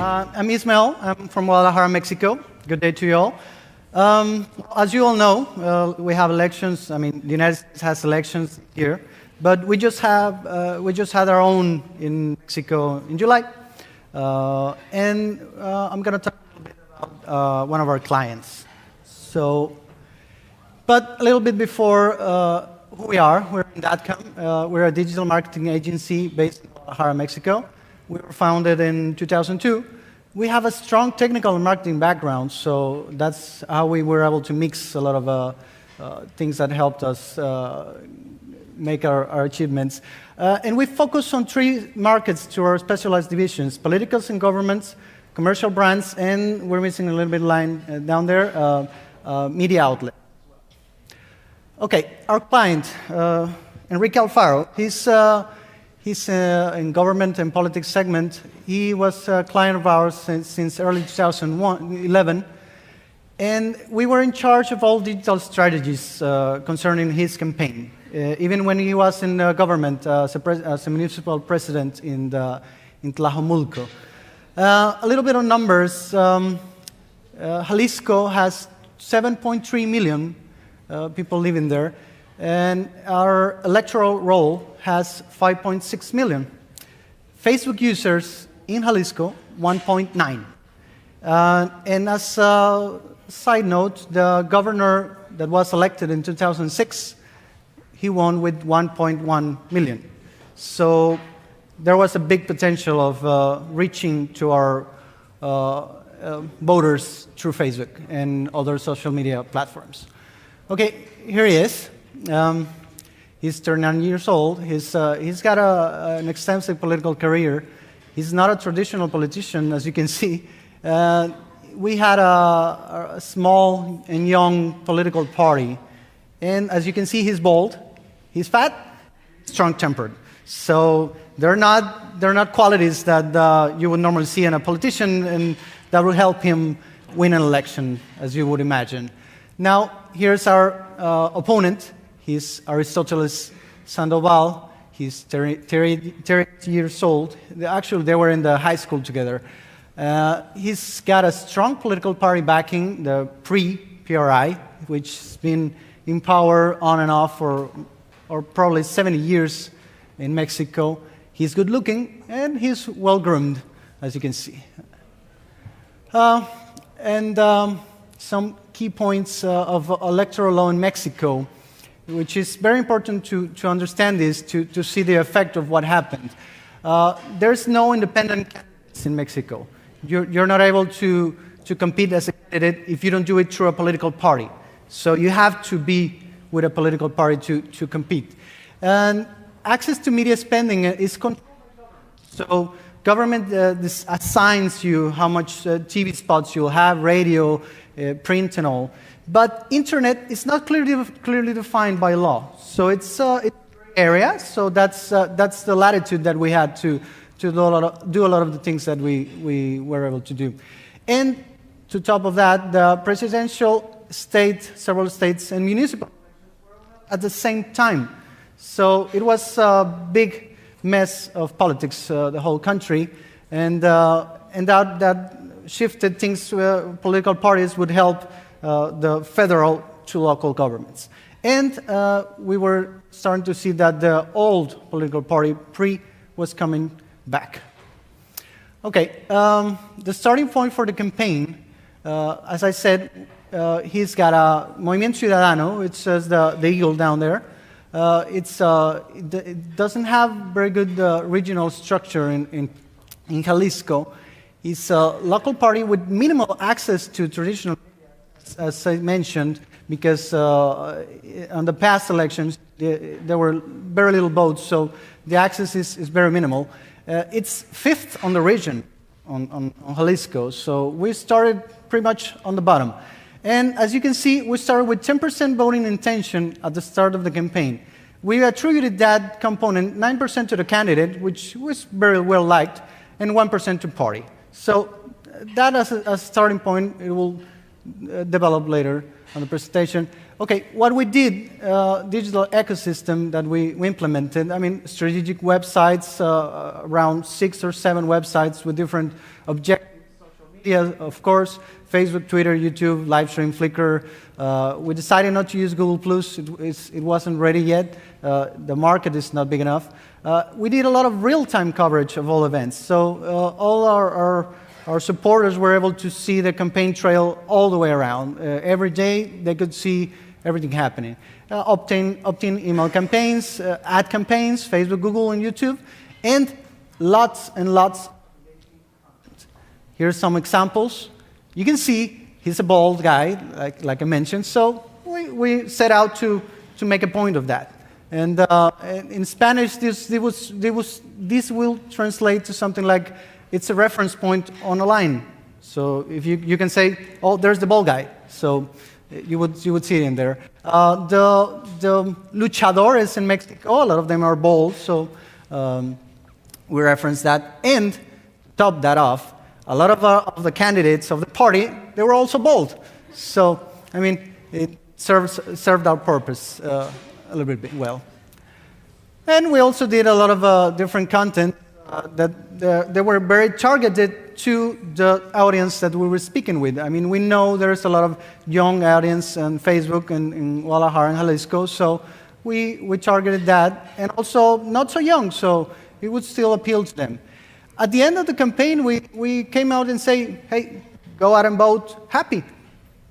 I'm Ismael. I'm from Guadalajara, Mexico. Good day to you all. As you all know, we have elections. I mean, the United States has elections here, but we just had our own in Mexico in July, and I'm going to talk a little bit about one of our clients. But a little bit before who we are, we're indatcom. We're a digital marketing agency based in Guadalajara, Mexico. We were founded in 2002. We have a strong technical and marketing background, so that's how we were able to mix a lot of things that helped us make our achievements. And we focus on 3 markets to our specialized divisions: politicals and governments, commercial brands, and we're missing a little bit line down there, media outlet. Okay, our client, Enrique Alfaro, he's in government and politics segment. He was a client of ours since early 2011, and we were in charge of all digital strategies concerning his campaign, even when he was in government as a municipal president in Tlajomulco. A little bit of numbers. Jalisco has 7.3 million people living there, and our electoral roll has 5.6 million. Facebook users in Jalisco, 1.9. And as a side note, the governor that was elected in 2006, he won with 1.1 million. So there was a big potential of reaching to our voters through Facebook and other social media platforms. Okay, here he is. He's 39 years old. He's got an extensive political career. He's not a traditional politician, as you can see. We had a small and young political party. And as you can see, he's bald, he's fat, strong-tempered. So they're not qualities that you would normally see in a politician, and that will help him win an election, as you would imagine. Now, here's our opponent. He's Aristoteles Sandoval. He's 30 years old. Actually, they were in the high school together. He's got a strong political party backing, the PRI, which has been in power on and off for probably 70 years in Mexico. He's good looking, and he's well groomed, as you can see. Some key points of electoral law in Mexico, which is very important to understand this, to see the effect of what happened. There's no independent candidates in Mexico. You're not able to compete as a candidate if you don't do it through a political party. So you have to be with a political party to compete. And access to media spending is controlled. So government assigns you how much TV spots you'll have, radio, print and all. But internet is not clearly defined by law. So it's an area, so that's the latitude that we had to do a lot of the things that we were able to do. And to top of that, the presidential several states and municipal at the same time. So it was a big mess of politics, the whole country, and that shifted things to political parties would help the federal to local governments. And we were starting to see that the old political party, PRI, was coming back. Okay, the starting point for the campaign, as I said, he's got a Movimiento Ciudadano. It says the eagle down there. It doesn't have very good regional structure in Jalisco. It's a local party with minimal access to traditional, as I mentioned, because on the past elections, there were very little votes, so the access is very minimal. It's 5th on the region on Jalisco, so we started pretty much on the bottom. And as you can see, we started with 10% voting intention at the start of the campaign. We attributed that component 9% to the candidate, which was very well liked, and 1% to party. So that as a starting point, it will develop later on the presentation. Okay, what we did, digital ecosystem that we implemented, I mean, strategic websites, around 6 or 7 websites with different objectives media, of course, Facebook, Twitter, YouTube, Livestream, Flickr. We decided not to use Google+. It wasn't ready yet. The market is not big enough. We did a lot of real-time coverage of all events. So all our supporters were able to see the campaign trail all the way around. Every day, they could see everything happening. Opt-in email campaigns, ad campaigns, Facebook, Google, and YouTube, and lots and lots. Here's some examples. You can see he's a bald guy, like I mentioned, so we set out to make a point of that. And in Spanish, this will translate to something like, it's a reference point on a line. So if you can say, oh, there's the bald guy. So you would see it in there. The luchadores in Mexico, a lot of them are bald, so we reference that. And top that off, a lot of the candidates of the party, they were also bald. So, I mean, it served our purpose a little bit well. And we also did a lot of different content that were very targeted to the audience that we were speaking with. I mean, we know there's a lot of young audience on Facebook and in Guadalajara and Jalisco, so we targeted that, and also not so young, so it would still appeal to them. At the end of the campaign, we came out and say, hey, go out and vote happy.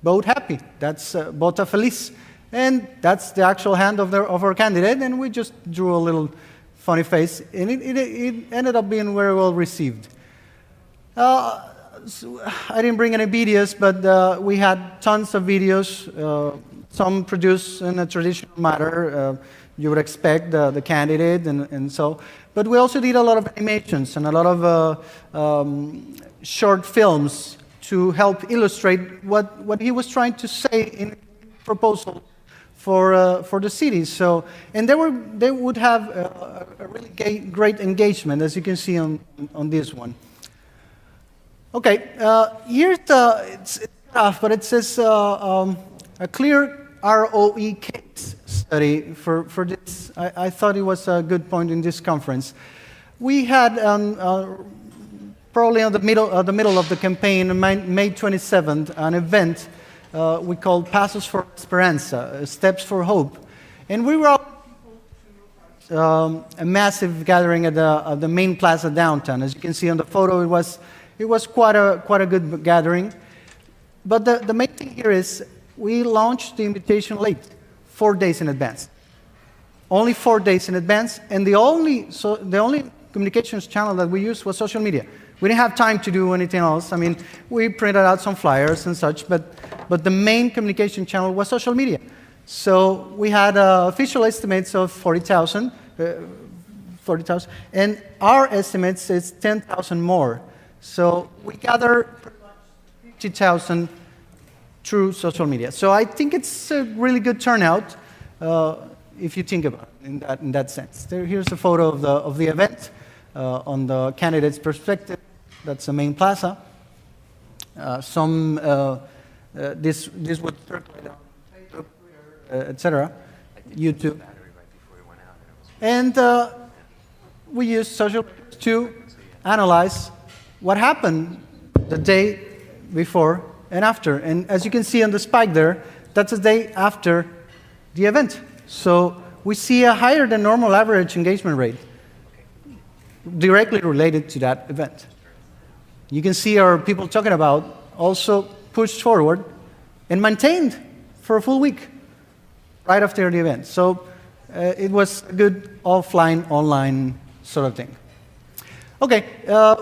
Vote happy. That's vota feliz. And that's the actual hand of our candidate, and we just drew a little funny face, and it ended up being very well received. So I didn't bring any videos, but we had tons of videos, some produced in a traditional manner. You would expect the candidate and so. But we also did a lot of animations and a lot of short films to help illustrate what he was trying to say in proposal for the city. So, and they would have a really great engagement, as you can see on this one. Okay, here's it's tough, but it says a clear ROE case study for this. I thought it was a good point in this conference. We had probably in the middle of the campaign, May 27th, an event we called Pasos for Esperanza, Steps for Hope. And we were a massive gathering at the main plaza downtown. As you can see on the photo, it was quite a good gathering. But the main thing here is we launched the invitation late, 4 days in advance. Only 4 days in advance, and the only communications channel that we used was social media. We didn't have time to do anything else. I mean, we printed out some flyers and such, but the main communication channel was social media. So we had official estimates of 40,000, and our estimates is 10,000 more. So we gathered 50,000 through social media. So I think it's a really good turnout if you think about it in that sense. Here's a photo of the event on the candidate's perspective. That's the main plaza. This would circulate on Facebook, etc., YouTube. And we used social to analyze what happened the day before and after. And as you can see on the spike there, that's the day after the event. So we see a higher than normal average engagement rate directly related to that event. You can see our people talking about also pushed forward and maintained for a full week right after the event. So it was a good offline, online sort of thing. Okay,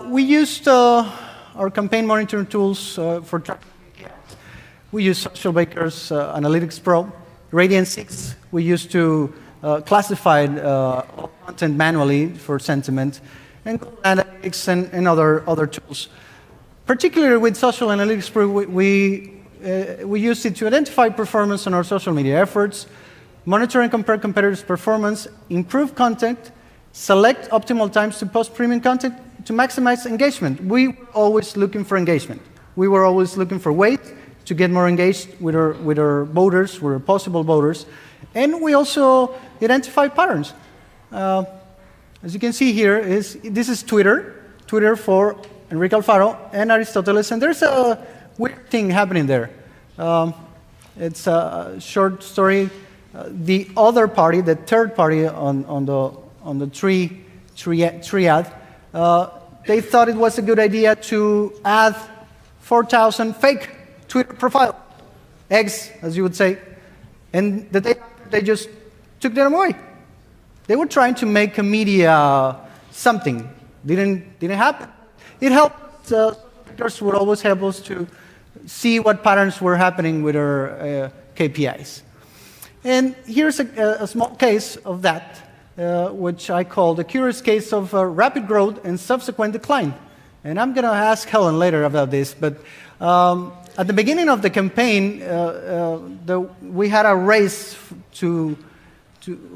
we used our campaign monitoring tools for tracking. We use Socialbakers Analytics Pro. Radiant 6, we used to classify all content manually for sentiment, and Google Analytics and other tools. Particularly with Social Analytics Pro, we used it to identify performance on our social media efforts, monitor and compare competitors' performance, improve content, select optimal times to post premium content to maximize engagement. We were always looking for engagement. We were always looking for ways to get more engaged with our voters, with our possible voters. And we also identify patterns. As you can see here, this is Twitter for Enrique Alfaro and Aristoteles, and there's a weird thing happening there. It's a short story. The other party, the third party on the triad, they thought it was a good idea to add 4,000 fake Twitter profiles, eggs, as you would say, and the day after, they just took them away. They were trying to make a media something. Didn't happen. It helped. Socialbakers would always help us to see what patterns were happening with our KPIs. And here's a small case of that, which I call the curious case of rapid growth and subsequent decline. And I'm going to ask Helen later about this, but at the beginning of the campaign, we had a race to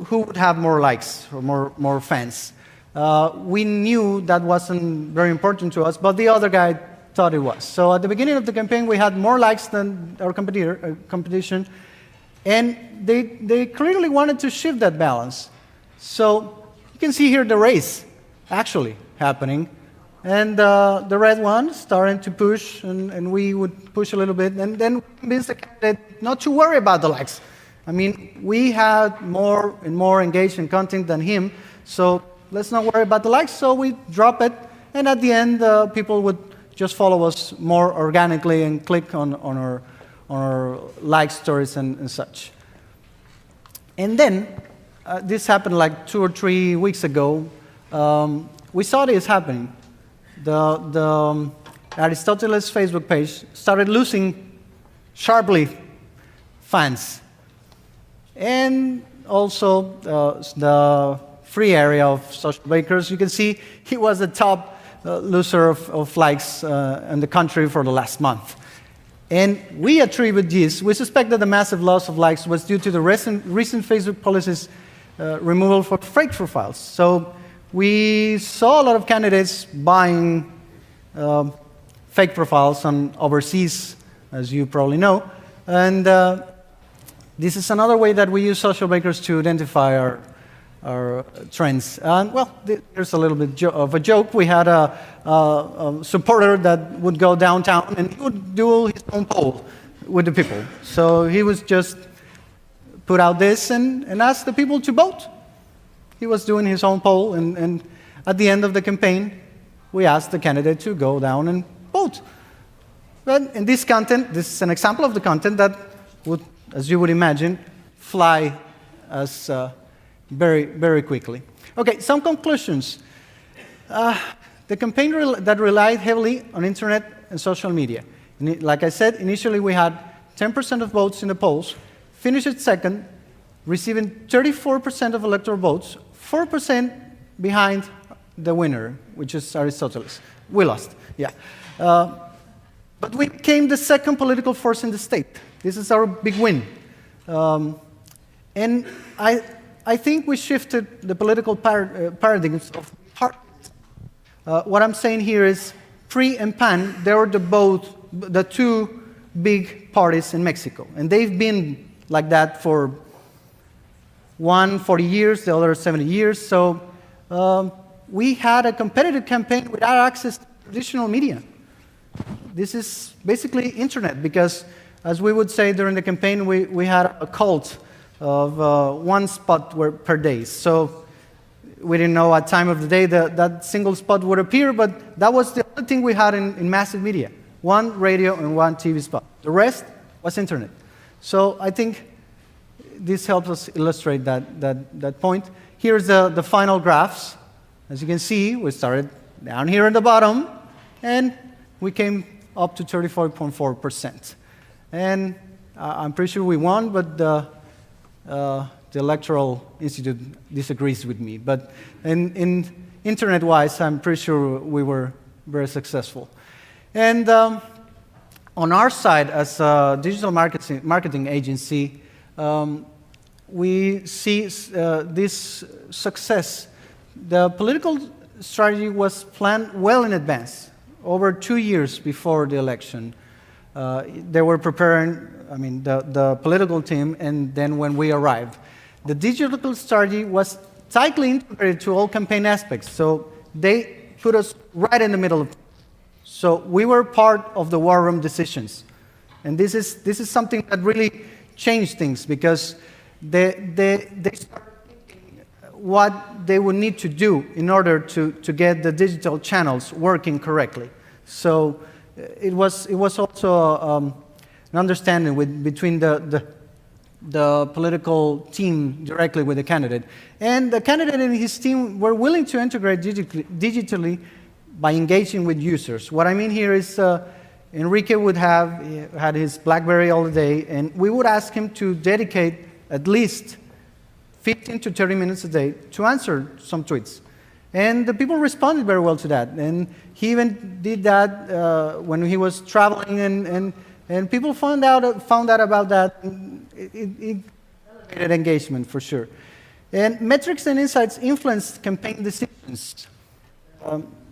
who would have more likes or more fans. We knew that wasn't very important to us, but the other guy thought it was. So at the beginning of the campaign, we had more likes than our competition, and they clearly wanted to shift that balance. So you can see here the race actually happening, and the red one starting to push, and we would push a little bit, and then we convinced the candidate not to worry about the likes. I mean, we had more and more engagement content than him, so let's not worry about the likes. So we drop it, and at the end, people would just follow us more organically and click on our like stories and such. And then, this happened like 2 or 3 weeks ago. We saw this happening. The Aristoteles Facebook page started losing sharply fans. And also the free area of Socialbakers, you can see he was the top loser of likes in the country for the last month. And we attribute this, we suspect that the massive loss of likes was due to the recent Facebook policies removal for fake profiles. So we saw a lot of candidates buying fake profiles on overseas, as you probably know. And this is another way that we use Socialbakers to identify our trends. Well, there's a little bit of a joke. We had a supporter that would go downtown and he would do his own poll with the people. So he was just put out this and asked the people to vote. He was doing his own poll, and at the end of the campaign, we asked the candidate to go down and vote. But in this content, this is an example of the content that would, as you would imagine, fly us very, very quickly. Okay, some conclusions. The campaign that relied heavily on internet and social media. Like I said, initially we had 10% of votes in the polls, finished second, receiving 34% of electoral votes, 4% behind the winner, which is Aristoteles. We lost, yeah. But we became the second political force in the state. This is our big win. And I think we shifted the political paradigms of parties. What I'm saying here is PRI and PAN, they were the two big parties in Mexico. And they've been like that for one 40 years, the other 70 years. So we had a competitive campaign without access to traditional media. This is basically internet, because as we would say during the campaign, we had a cult of one spot per day. So we didn't know at time of the day that single spot would appear, but that was the only thing we had in massive media. One radio and one TV spot. The rest was internet. So I think this helps us illustrate that point. Here's the final graphs. As you can see, we started down here at the bottom, and we came up to 34.4%. And I'm pretty sure we won, but the Electoral Institute disagrees with me. But in internet-wise, I'm pretty sure we were very successful. And on our side, as a digital marketing agency, we see this success. The political strategy was planned well in advance, over 2 years before the election. They were preparing, the political team, and then when we arrived. The digital strategy was tightly integrated to all campaign aspects, so they put us right in the middle of it. So we were part of the war room decisions. And this is something that really changed things, because they started thinking what they would need to do in order to get the digital channels working correctly. So it was also an understanding between the political team directly with the candidate. And the candidate and his team were willing to integrate digitally by engaging with users. What I mean here is Enrique had his BlackBerry all the day, and we would ask him to dedicate at least 15 to 30 minutes a day to answer some tweets. And the people responded very well to that. And he even did that when he was traveling, and people found out about that. It elevated engagement for sure. And metrics and insights influenced campaign decisions.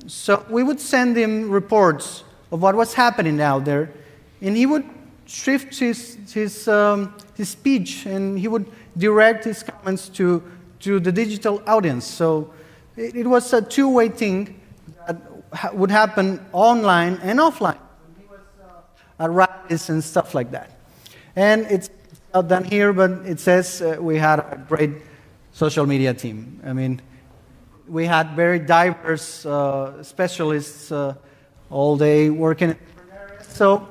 So we would send him reports of what was happening out there, and he would shift his speech, and he would direct his comments to the digital audience. So it was a two-way thing that would happen online and offline. He was at rallies and stuff like that. And it's not done here, but it says we had a great social media team. I mean, we had very diverse specialists all day working in different areas. So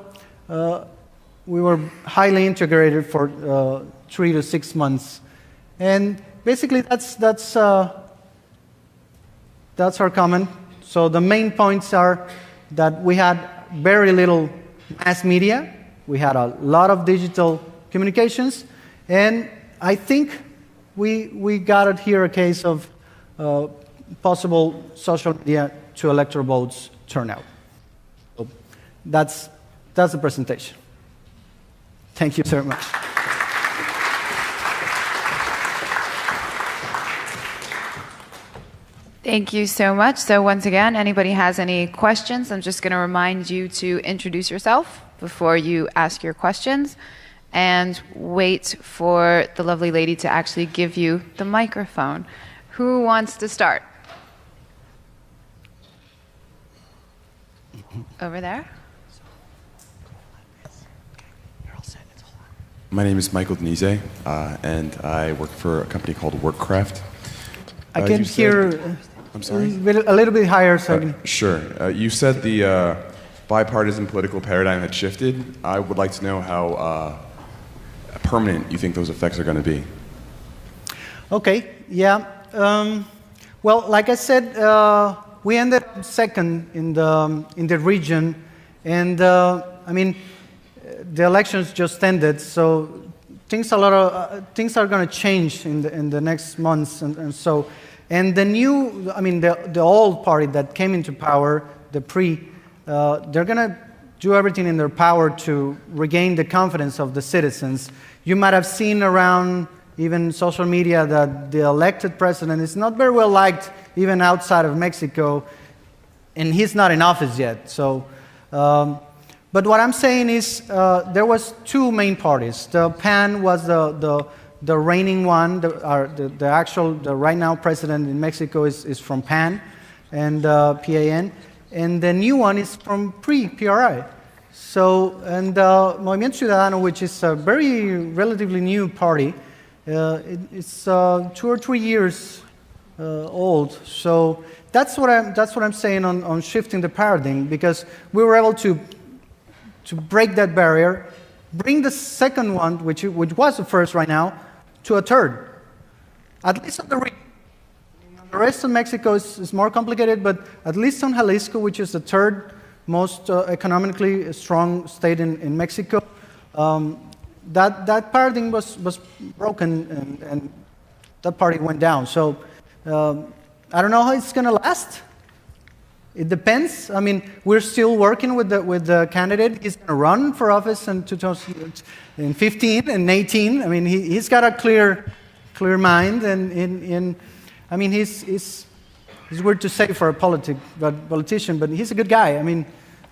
we were highly integrated for 3 to 6 months. And basically that's our comment. So the main points are that we had very little mass media. We had a lot of digital communications. And I think we got it here a case of possible social media to electoral votes turnout. So that's the presentation. Thank you very much. Thank you so much. So once again, anybody has any questions, I'm just going to remind you to introduce yourself before you ask your questions, and wait for the lovely lady to actually give you the microphone. Who wants to start? Over there. My name is Michael Denise, and I work for a company called Workcraft. I can hear I'm sorry? a little bit higher. So Sure. You said the bipartisan political paradigm had shifted. I would like to know how permanent you think those effects are going to be. Okay, yeah. Well, like I said, we ended up second in the region, and I mean, the elections just ended, so things are going to change in the next months, and so. And the old party that came into power, the they're going to do everything in their power to regain the confidence of the citizens. You might have seen around even social media that the elected president is not very well liked even outside of Mexico, and he's not in office yet. So, but what I'm saying is there was two main parties. The PAN was the reigning one. The right now president in Mexico is from PAN and PAN, and the new one is from PRI. So, and Movimiento Ciudadano, which is a very relatively new party, it's 2 or 3 years old. So that's what I'm saying on shifting the paradigm, because we were able to break that barrier, bring the second one, which was the first right now, to a third, at least on the region. The rest of Mexico is more complicated, but at least on Jalisco, which is the third most economically strong state in Mexico, that paradigm was broken, and that party went down. So I don't know how it's going to last. It depends. I mean, we're still working with the candidate. He's going to run for office in 2015 and 18. I mean, he's got a clear mind, and I mean, he's weird to say for a politician, but he's a good guy. I mean,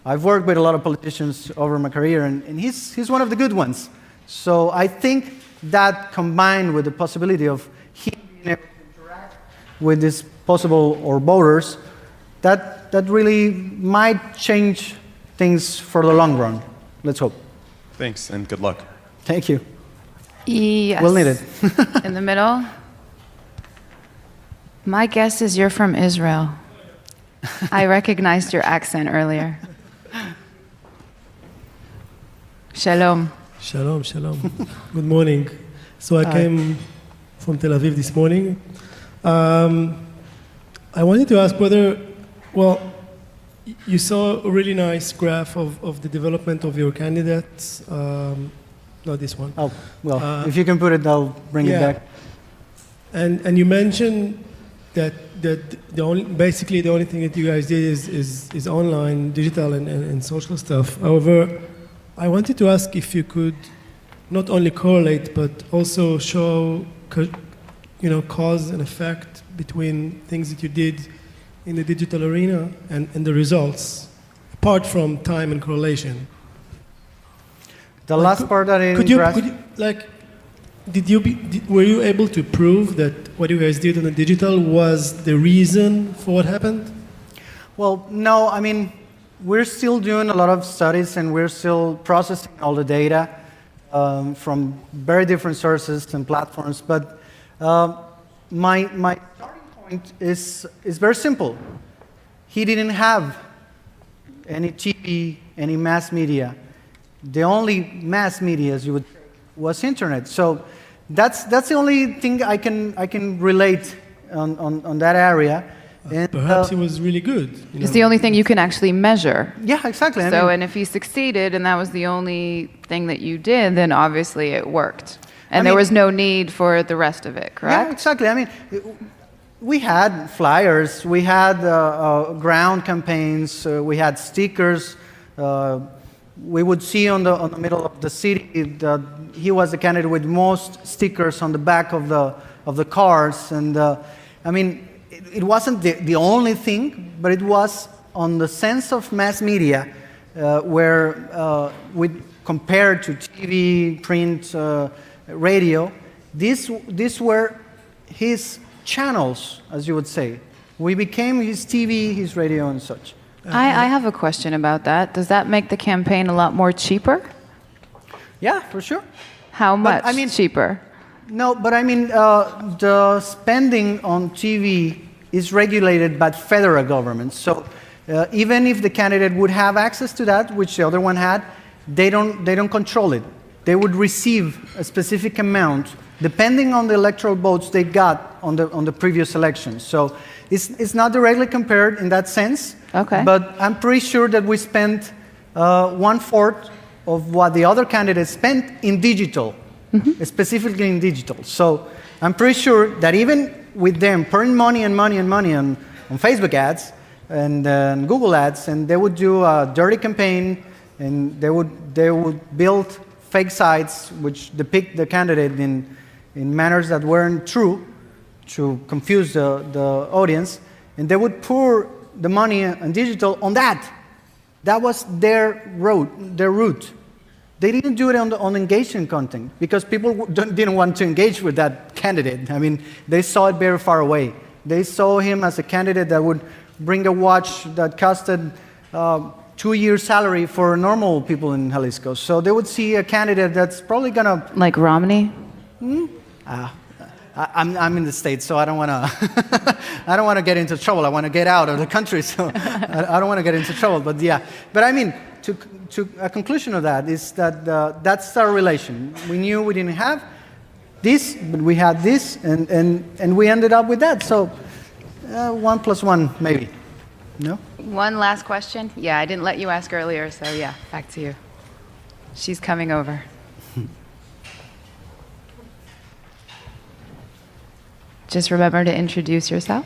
I've worked with a lot of politicians over my career, and he's one of the good ones. So I think that, combined with the possibility of him being able to interact with these possible voters, that that really might change things for the long run. Let's hope. Thanks, and good luck. Thank you. Yes. We'll need it. In the middle. My guess is you're from Israel. I recognized your accent earlier. Shalom. Shalom, shalom. Good morning. So I came from Tel Aviv this morning. I wanted to ask whether, well, you saw a really nice graph of the development of your candidates. Not this one. Oh, well, if you can put it, I'll bring it back. And you mentioned that basically the only thing that you guys did is online, digital, and social stuff. However, I wanted to ask if you could not only correlate but also show, cause and effect between things that you did in the digital arena and the results, apart from time and correlation. The last part that I didn't grasp. Were you able to prove that what you guys did on the digital was the reason for what happened? Well, no, I mean, we're still doing a lot of studies and we're still processing all the data from very different sources and platforms. But my starting point is very simple. He didn't have any TV, any mass media. The only mass media, as you would say, was internet. So that's the only thing I can relate on that area. And, perhaps it was really good. It's the only thing you can actually measure. Yeah, exactly. And if you succeeded and that was the only thing that you did, then obviously it worked. And there was no need for the rest of it, correct? Yeah, exactly. I mean, we had flyers, we had ground campaigns, we had stickers. We would see on the middle of the city that he was the candidate with most stickers on the back of the cars. And I mean, it wasn't the only thing, but it was on the sense of mass media, where we compared to TV, print, radio. These were his channels, as you would say. We became his TV, his radio, and such. I have a question about that. Does that make the campaign a lot more cheaper? Yeah, for sure. How much cheaper? No, but I mean, the spending on TV is regulated by the federal government. So even if the candidate would have access to that, which the other one had, they don't control it. They would receive a specific amount depending on the electoral votes they got on the previous elections. So it's not directly compared in that sense. Okay. But I'm pretty sure that we spent 1/4 of what the other candidates spent in digital, specifically in digital. So I'm pretty sure that even with them pouring money and money and money on Facebook ads and Google ads, and they would do a dirty campaign, and they would build fake sites which depict the candidate in manners that weren't true to confuse the audience, and they would pour the money and digital on that. That was their route. They didn't do it on engagement content because people didn't want to engage with that candidate. I mean, they saw it very far away. They saw him as a candidate that would bring a watch that costed 2 years' salary for normal people in Jalisco. So they would see a candidate that's probably gonna like Romney. I'm in the States, so I don't want to. I don't want to get into trouble. I want to get out of the country, so I don't want to get into trouble. But yeah, but I mean, to a conclusion of that is that that's our relation. We knew we didn't have this, but we had this, and we ended up with that. So 1 + 1 maybe. No. One last question. Yeah, I didn't let you ask earlier, so yeah, back to you. She's coming over. Just remember to introduce yourself.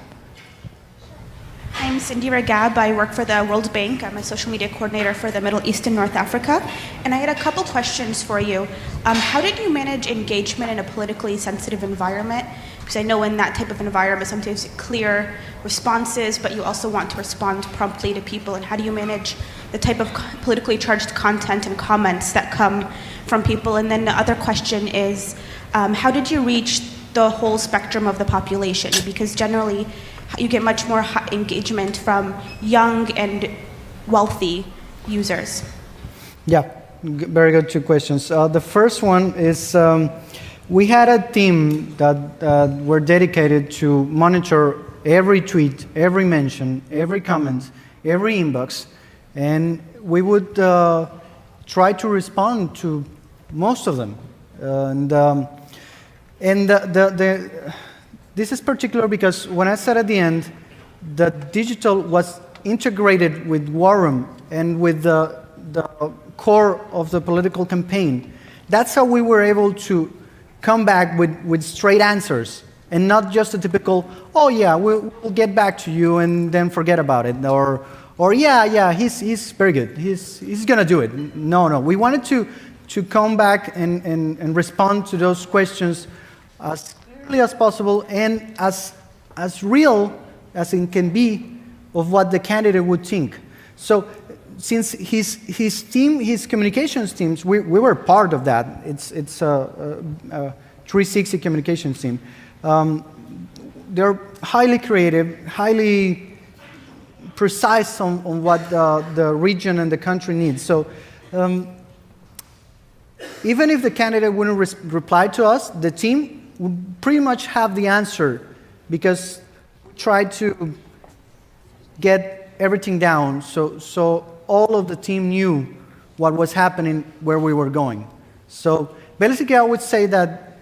I'm Cindy Ragab. I work for the World Bank. I'm a social media coordinator for the Middle East and North Africa. And I had a couple questions for you. How did you manage engagement in a politically sensitive environment? Because I know in that type of environment, sometimes clear responses, but you also want to respond promptly to people. And how do you manage the type of politically charged content and comments that come from people? And then the other question is, how did you reach the whole spectrum of the population? Because generally, you get much more engagement from young and wealthy users. Yeah, very good two questions. The first one is we had a team that were dedicated to monitor every tweet, every mention, every comment, every inbox, and we would try to respond to most of them. This is particular because when I said at the end that digital was integrated with war room and with the core of the political campaign, that's how we were able to come back with straight answers and not just a typical, oh yeah, we'll get back to you and then forget about it, or yeah, he's very good, he's gonna do it. No, we wanted to come back and respond to those questions as clearly as possible and as real as it can be of what the candidate would think. So since his team, his communications teams, we were part of that. It's a 360 communications team. They're highly creative, highly precise on what the region and the country needs. So even if the candidate wouldn't reply to us, the team would pretty much have the answer because we tried to get everything down so all of the team knew what was happening, where we were going. So basically I would say that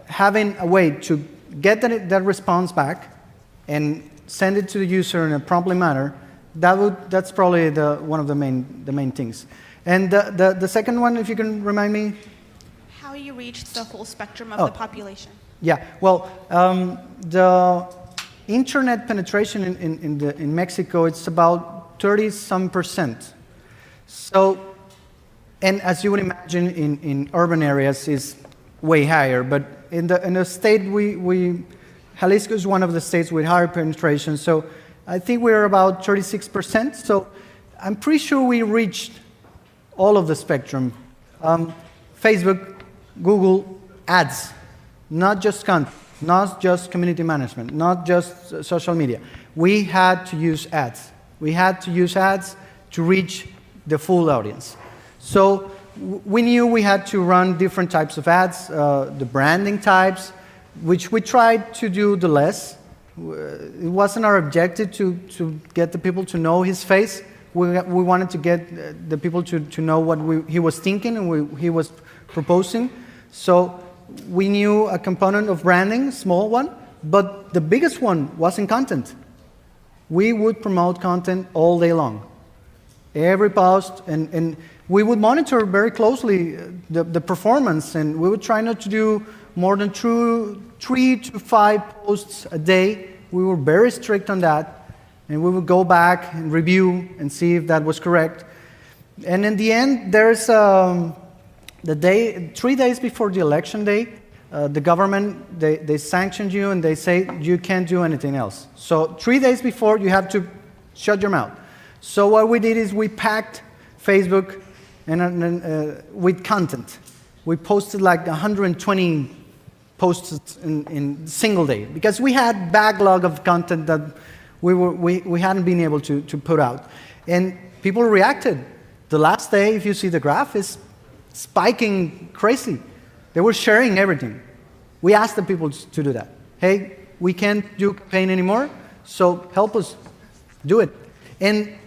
having a way to get that response back and send it to the user in a promptly manner, that's probably one of the main things. And the second one, if you can remind me? How you reached the whole spectrum of the population. Yeah, well, the internet penetration in Mexico, it's about 30-some%. So, and as you would imagine, in urban areas is way higher. But in the state, Jalisco is one of the states with higher penetration. So I think we're about 36%. So I'm pretty sure we reached all of the spectrum. Facebook, Google, ads, not just content, not just community management, not just social media. We had to use ads. We had to use ads to reach the full audience. So we knew we had to run different types of ads, the branding types, which we tried to do the less. It wasn't our objective to get the people to know his face. We wanted to get the people to know what he was thinking and he was proposing. So we knew a component of branding, small one, but the biggest one was in content. We would promote content all day long. Every post, and we would monitor very closely the performance, and we would try not to do more than 3 to 5 posts a day. We were very strict on that, and we would go back and review and see if that was correct. And in the end, there's 3 days before the election day, the government, they sanctioned you and they say you can't do anything else. So 3 days before, you have to shut your mouth. So what we did is we packed Facebook with content. We posted like 120 posts in a single day because we had backlog of content that we hadn't been able to put out. And people reacted. The last day, if you see the graph, is spiking crazy. They were sharing everything. We asked the people to do that. Hey, we can't do campaign anymore, so help us do it. And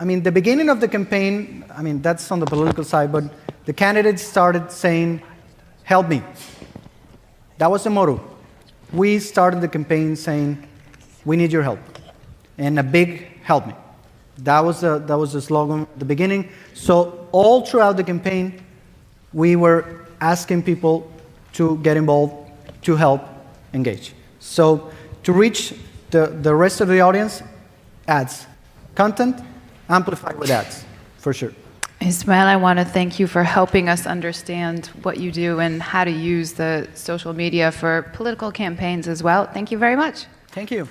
I mean, the beginning of the campaign, I mean, that's on the political side, but the candidates started saying, help me. That was the motto. We started the campaign saying, we need your help. And a big help me. That was the slogan at the beginning. So all throughout the campaign, we were asking people to get involved, to help engage. So to reach the rest of the audience, ads. Content, amplified with ads, for sure. Ismael, I want to thank you for helping us understand what you do and how to use the social media for political campaigns as well. Thank you very much. Thank you.